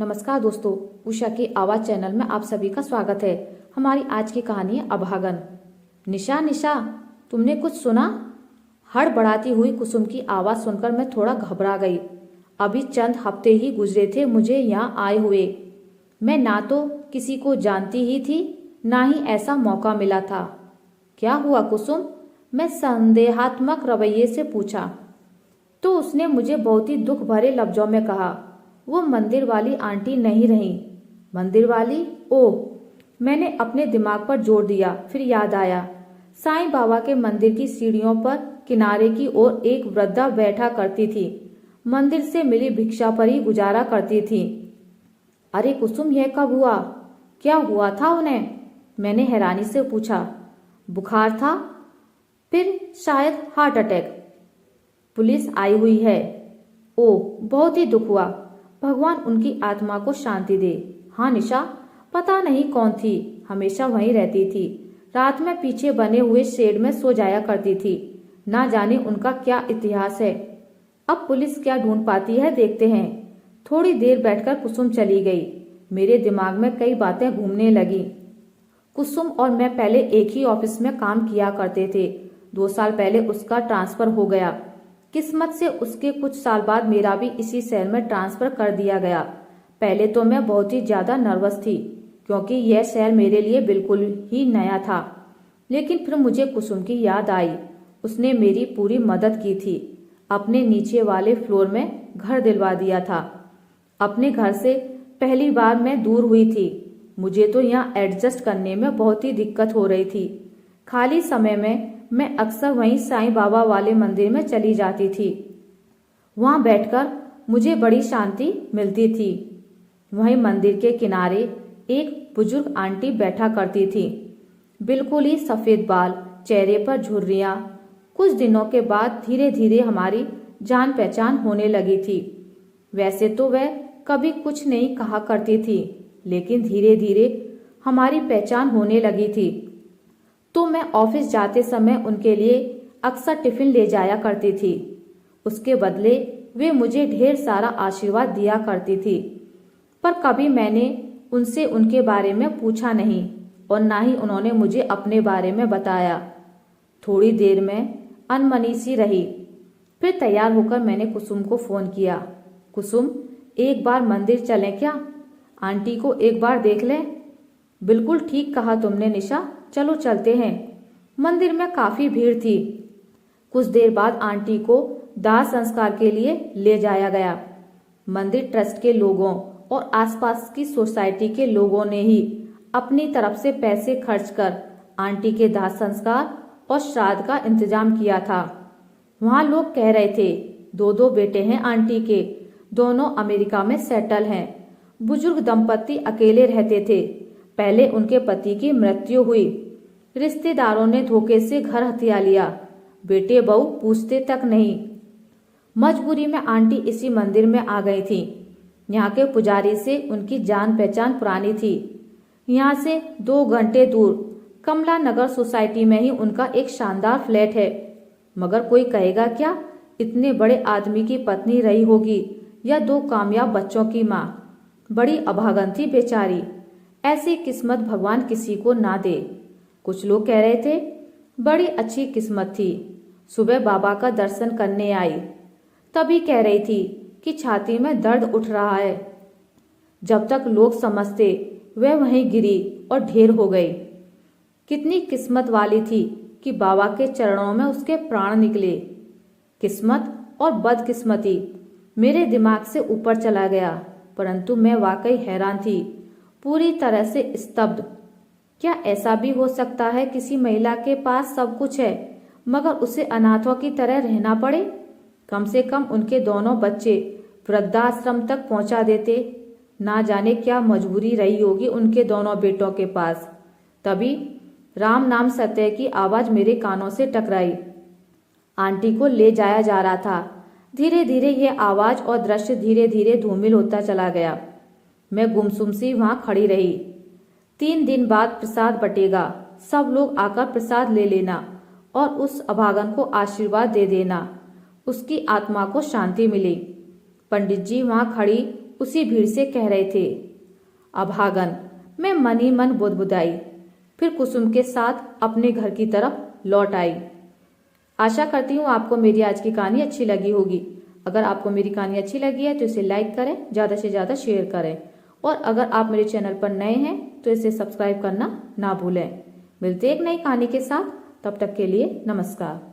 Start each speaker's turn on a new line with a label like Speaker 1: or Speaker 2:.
Speaker 1: नमस्कार दोस्तों, उषा की आवाज चैनल में आप सभी का स्वागत है। हमारी आज की कहानी है अभागन। निशा निशा, तुमने कुछ सुना? हड़बड़ाती हुई कुसुम की आवाज सुनकर मैं थोड़ा घबरा गई। अभी चंद हफ्ते ही गुजरे थे मुझे यहाँ आए हुए। मैं ना तो किसी को जानती ही थी, ना ही ऐसा मौका मिला था। क्या हुआ कुसुम? मैं संदेहात्मक रवैये से पूछा। तो उसने मुझे बहुत ही दुख भरे लफ्जों में कहा, वो मंदिर वाली आंटी नहीं रही। मंदिर वाली? ओह, मैंने अपने दिमाग पर जोर दिया। फिर याद आया, साईं बाबा के मंदिर की सीढ़ियों पर किनारे की ओर एक वृद्धा बैठा करती थी। मंदिर से मिली भिक्षा पर ही गुजारा करती थी। अरे कुसुम, यह कब हुआ? क्या हुआ था उन्हें? मैंने हैरानी से पूछा। बुखार था, फिर शायद हार्ट अटैक। पुलिस आई हुई है। ओह, बहुत ही दुख हुआ। भगवान उनकी आत्मा को शांति दे। हाँ निशा, पता नहीं कौन थी, हमेशा वहीं रहती थी। रात में पीछे बने हुए शेड में सो जाया करती थी। ना जाने उनका क्या इतिहास है। अब पुलिस क्या ढूंढ पाती है, देखते हैं। थोड़ी देर बैठकर कुसुम चली गई। मेरे दिमाग में कई बातें घूमने लगी। कुसुम और मैं पहले एक ही ऑफिस में काम किया करते थे। 2 साल पहले उसका ट्रांसफर हो गया। किस्मत से उसके कुछ साल बाद मेरा भी इसी शहर में ट्रांसफर कर दिया गया। पहले तो मैं बहुत ही ज्यादा नर्वस थी, क्योंकि यह शहर मेरे लिए बिल्कुल ही नया था। लेकिन फिर मुझे कुसुम की याद आई। उसने मेरी पूरी मदद की थी। अपने नीचे वाले फ्लोर में घर दिलवा दिया था। अपने घर से पहली बार मैं दूर हुई थी। मुझे तो यहाँ एडजस्ट करने में बहुत ही दिक्कत हो रही थी। खाली समय में मैं अक्सर वहीं साईं बाबा वाले मंदिर में चली जाती थी। वहां बैठकर मुझे बड़ी शांति मिलती थी। वहीं मंदिर के किनारे एक बुजुर्ग आंटी बैठा करती थी। बिल्कुल ही सफेद बाल, चेहरे पर झुर्रियां। कुछ दिनों के बाद धीरे धीरे हमारी जान पहचान होने लगी थी। वैसे तो वह कभी कुछ नहीं कहा करती थी, लेकिन धीरे धीरे हमारी पहचान होने लगी थी। तो मैं ऑफिस जाते समय उनके लिए अक्सर टिफिन ले जाया करती थी। उसके बदले वे मुझे ढेर सारा आशीर्वाद दिया करती थी। पर कभी मैंने उनसे उनके बारे में पूछा नहीं, और ना ही उन्होंने मुझे अपने बारे में बताया। थोड़ी देर में अनमनी सी रही। फिर तैयार होकर मैंने कुसुम को फोन किया। कुसुम, एक बार मंदिर चलें क्या? आंटी को एक बार देख लें। बिल्कुल ठीक कहा तुमने निशा, चलो चलते हैं। मंदिर में काफी भीड़ थी। कुछ देर बाद आंटी को दाह संस्कार के लिए ले जाया गया। मंदिर ट्रस्ट के लोगों और आसपास की सोसाइटी के लोगों ने ही अपनी तरफ से पैसे खर्च कर आंटी के दाह संस्कार और श्राद्ध का इंतजाम किया था। वहां लोग कह रहे थे 2 बेटे हैं आंटी के, दोनों अमेरिका में सेटल हैं। बुजुर्ग दंपति अकेले रहते थे। पहले उनके पति की मृत्यु हुई। रिश्तेदारों ने धोखे से घर हथिया लिया। बेटे बहू पूछते तक नहीं। मजबूरी में आंटी इसी मंदिर में आ गई थी। यहाँ के पुजारी से उनकी जान पहचान पुरानी थी। यहाँ से 2 घंटे दूर कमला नगर सोसाइटी में ही उनका एक शानदार फ्लैट है। मगर कोई कहेगा क्या, इतने बड़े आदमी की पत्नी रही होगी या 2 कामयाब बच्चों की माँ। बड़ी अभागन थी बेचारी। ऐसी किस्मत भगवान किसी को ना दे। कुछ लोग कह रहे थे बड़ी अच्छी किस्मत थी। सुबह बाबा का दर्शन करने आई, तभी कह रही थी कि छाती में दर्द उठ रहा है। जब तक लोग समझते वह वहीं गिरी और ढेर हो गई। कितनी किस्मत वाली थी कि बाबा के चरणों में उसके प्राण निकले। किस्मत और बदकिस्मती मेरे दिमाग से ऊपर चला गया, परंतु मैं वाकई हैरान थी, पूरी तरह से स्तब्ध। क्या ऐसा भी हो सकता है किसी महिला के पास सब कुछ है, मगर उसे अनाथों की तरह रहना पड़े? कम से कम उनके दोनों बच्चे वृद्धाश्रम तक पहुंचा देते। ना जाने क्या मजबूरी रही होगी उनके दोनों बेटों के पास। तभी राम नाम सत्य की आवाज मेरे कानों से टकराई। आंटी को ले जाया जा रहा था। धीरे धीरे यह आवाज और दृश्य धीरे धीरे धूमिल होता चला गया। मैं गुमसुम सी वहां खड़ी रही। 3 दिन बाद प्रसाद बटेगा, सब लोग आकर प्रसाद ले लेना और उस अभागन को आशीर्वाद दे देना, उसकी आत्मा को शांति मिले। पंडित जी वहां खड़ी उसी भीड़ से कह रहे थे, अभागन। मैं मन ही मन बुदबुदाई, फिर कुसुम के साथ अपने घर की तरफ लौट आई। आशा करती हूँ आपको मेरी आज की कहानी अच्छी लगी होगी। अगर आपको मेरी कहानी अच्छी लगी है तो इसे लाइक करें, ज़्यादा से ज़्यादा शेयर करें, और अगर आप मेरे चैनल पर नए हैं तो इसे सब्सक्राइब करना ना भूलें। मिलते एक नई कहानी के साथ, तब तक के लिए नमस्कार।